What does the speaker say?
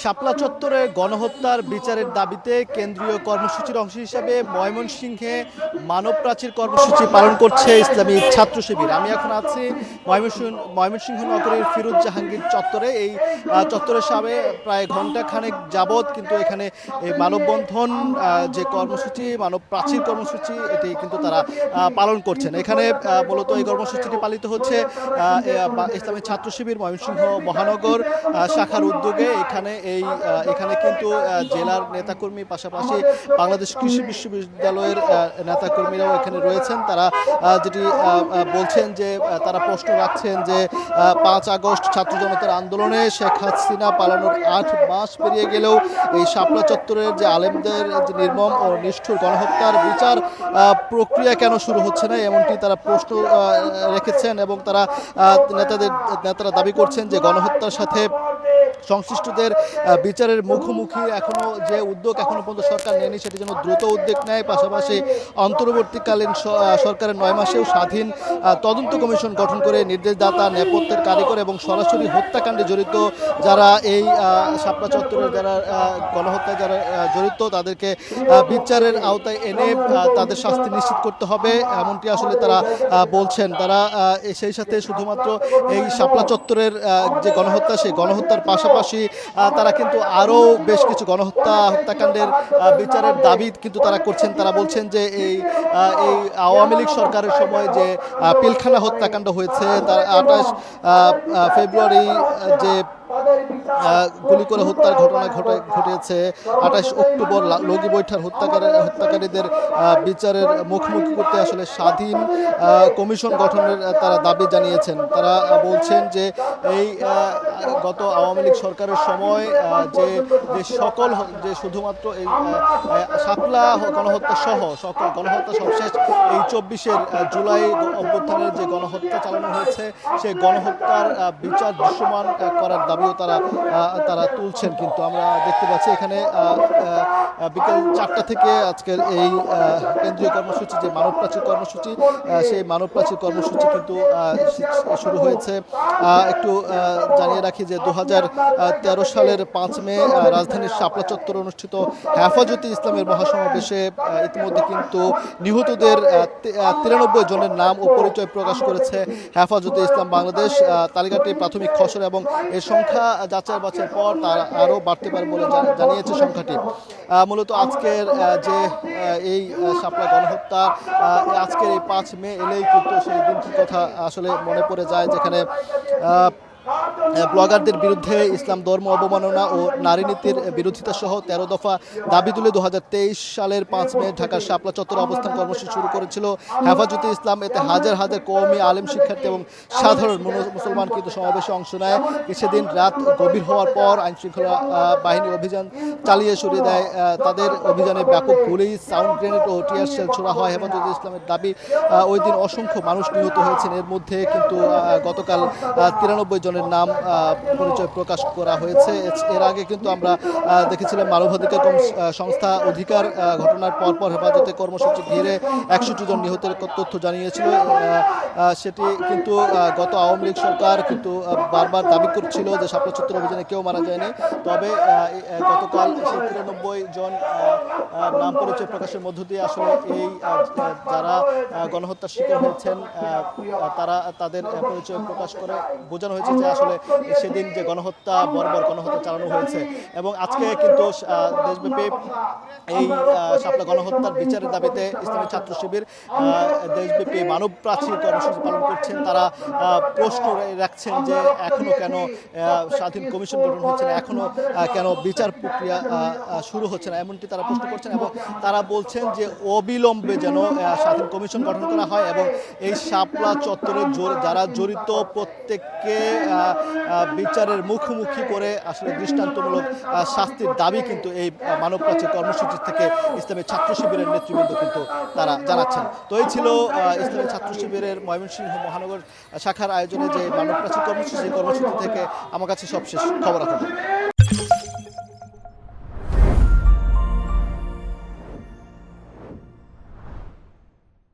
শাপলা চত্বরে গণহত্যার বিচারের দাবিতে কেন্দ্রীয় কর্মসূচির অংশ হিসেবে ময়মনসিংহে মানব প্রাচীর কর্মসূচি পালন করছে ইসলামী ছাত্র শিবির। আমি এখন আছি ময়মনসিংহ নগরীর ফিরোজ জাহাঙ্গীর চত্বরে। এই চত্বরের সামনে প্রায় ঘন্টা খানেক যাবৎ কিন্তু এখানে এই মানববন্ধন যে কর্মসূচি, মানব প্রাচীর কর্মসূচি, এটি কিন্তু তারা পালন করছেন। এখানে মূলত এই কর্মসূচিটি পালিত হচ্ছে ইসলামী ছাত্র শিবির ময়মনসিংহ মহানগর শাখার উদ্যোগে। এখানে কিন্তু জেলার নেতাকর্মী, পাশাপাশি বাংলাদেশ কৃষি বিশ্ববিদ্যালয়ের নেতাকর্মীরাও এখানে রয়েছেন। তারা যেটি বলছেন যে তারা প্রশ্ন রাখছেন যে 5 আগস্ট ছাত্র জনতার আন্দোলনে শেখ হাসিনা পালানোর 8 মাস পেরিয়ে গেলেও এই শাপলা চত্বরের যে আলেমদের যে নির্মম ও নিষ্ঠুর গণহত্যার বিচার প্রক্রিয়া কেন শুরু হচ্ছে না, এমনটি তারা প্রশ্ন রেখেছেন। এবং নেতারা দাবি করছেন যে গণহত্যার সাথে সংশ্লিষ্টদের বিচারের মুখোমুখি এখনো যে উদ্যোগ এখনো পর্যন্ত সরকার নেয়নি, সেটি যেন দ্রুত উদ্যোগ নেয়। পাশাপাশি অন্তর্বর্তীকালীন সরকারের 9 মাসেও স্বাধীন তদন্ত কমিশন গঠন করে নির্দেশদাতা, নেপথ্যের কারিগর এবং সরাসরি হত্যাকাণ্ডে জড়িত যারা এই শাপলা চত্বরের যারা গণহত্যায় যারা জড়িত তাদেরকে বিচারের আওতায় এনে তাদের শাস্তি নিশ্চিত করতে হবে, এমনটি আসলে তারা বলছেন। তারা সেই সাথে শুধুমাত্র এই শাপলা চত্বরের যে গণহত্যা, সেই গণহত্যার পাশাপাশি তারা কিন্তু আরও বেশ কিছু হত্যাকাণ্ডের বিচারের দাবি কিন্তু তারা করছেন। তারা বলছেন যে এই আওয়ামী লীগ সরকারের সময় যে পিলখানা হত্যাকাণ্ড হয়েছে, তার 28 ফেব্রুয়ারি যে গুলি করে হত্যার ঘটনা ঘটেছে, 28 অক্টোবর লগি বৈঠার হত্যাকারীদের বিচারের মুখোমুখি করতে আসলে স্বাধীন কমিশন গঠনের তারা দাবি জানিয়েছেন। তারা বলছেন যে এই গত আওয়ামী লীগ সরকারের সময় যে শুধুমাত্র এই শাপলা গণহত্যা সহ সকল গণহত্যা সবশেষ এই 24 জুলাই অভ্যুত্থানের যে গণহত্যা চালানো হয়েছে, সেই গণহত্যার বিচার দৃশ্যমান করার দাবিও তারা তুলছেন। কিন্তু আমরা দেখতে পাচ্ছি এখানে বিকেল 4টা থেকে আজকের এই কেন্দ্রীয় কর্মসূচি যে মানব প্রাচীর কর্মসূচি, সেই মানব প্রাচীর কর্মসূচি কিন্তু শুরু হয়েছে। একটু জানিয়ে রাখি যে 2013 সালের 5 মে রাজধানীর শাপলা চত্বরে অনুষ্ঠিত হেফাজতে ইসলামের মহাসমাবেশে ইতিমধ্যে কিন্তু নিহতদের 93 জনের নাম ও পরিচয় প্রকাশ করেছে হেফাজতে ইসলাম বাংলাদেশ। তালিকাটি প্রাথমিক খসড়া এবং এর সংখ্যা যাচাই বাছাইয়ের পর তার আরও বাড়তে পারে বলে জানিয়েছে সংখ্যাটি। মূলত আজকের যে এই শাপলা গণহত্যা, আজকের এই 5 মে এলেই কিন্তু সেই দিনটির কথা আসলে মনে পড়ে যায়, যেখানে ব্লগারদের বিরুদ্ধে ইসলাম ধর্ম অবমাননা ও নারী নীতির বিরোধিতা সহ 13 দফা দাবি তুলে 2023 সালের 5 মে ঢাকার শাপলা চত্বরে অবস্থান কর্মসূচি শুরু করেছিল হেফাজতে ইসলাম। এতে হাজার হাজার কওমি, আলেম, শিক্ষার্থী এবং সাধারণ মুসলমান কিন্তু সমাবেশে অংশ নেয়। সেদিন রাত গভীর হওয়ার পর আইনশৃঙ্খলা বাহিনী অভিযান চালিয়ে সরিয়ে দেয়। তাদের অভিযানে ব্যাপক গুলি, সাউন্ড গ্রেনেড ও টিয়ার শেল ছোড়া হয়। হেফাজতে ইসলামের দাবি, ওই দিন অসংখ্য মানুষ নিহত হয়েছেন। এর মধ্যে কিন্তু গতকাল 93 জনের নাম পরিচয় প্রকাশ করা হয়েছে। এর আগে কিন্তু আমরা দেখেছিলাম মানবাধিকার সংস্থা অধিকার ঘটনার পরপর হেফাজতে কর্মসূচি ঘিরে 61 জন নিহতের তথ্য জানিয়েছিল। সেটি কিন্তু গত আওয়ামী লীগ সরকার কিন্তু বারবার দাবি করছিল যে শাপলা চত্বর অভিযানে কেউ মারা যায়নি। তবে গতকাল সেই 93 জন নাম পরিচয় প্রকাশের মধ্য দিয়ে আসলে এই যারা গণহত্যার শিকার হয়েছেন তারা তাদের পরিচয় প্রকাশ করে বোঝানো হয়েছে যে আসলে সেদিন যে বর্বর গণহত্যা চালানো হয়েছে। এবং আজকে কিন্তু দেশব্যাপী এই শাপলা গণহত্যার বিচারের দাবিতে ইসলামী ছাত্র শিবির দেশব্যাপী মানব প্রাচীর কর্মসূচি পালন করছেন। তারা প্রশ্ন রাখছেন যে এখনো কেন স্বাধীন কমিশন গঠন হচ্ছে না, এখনো কেন বিচার প্রক্রিয়া শুরু হচ্ছে না, এমনটি তারা প্রশ্ন করছেন। এবং তারা বলছেন যে অবিলম্বে যেন স্বাধীন কমিশন গঠন করা হয় এবং এই শাপলা চত্বরে যারা জড়িত প্রত্যেককে বিচারের মুখোমুখি করে আসলে দৃষ্টান্তমূলক শাস্তির দাবি কিন্তু এই মানব প্রাচীর কর্মসূচি থেকে ইসলামী ছাত্র শিবিরের নেতৃবৃন্দ কিন্তু তারা জানাচ্ছেন। তো এই ছিল ইসলামী ছাত্র শিবিরের ময়মনসিংহ মহানগর শাখার আয়োজনে যে মানব প্রাচীর কর্মসূচি থেকে আমার কাছে সবশেষ খবর রাখা।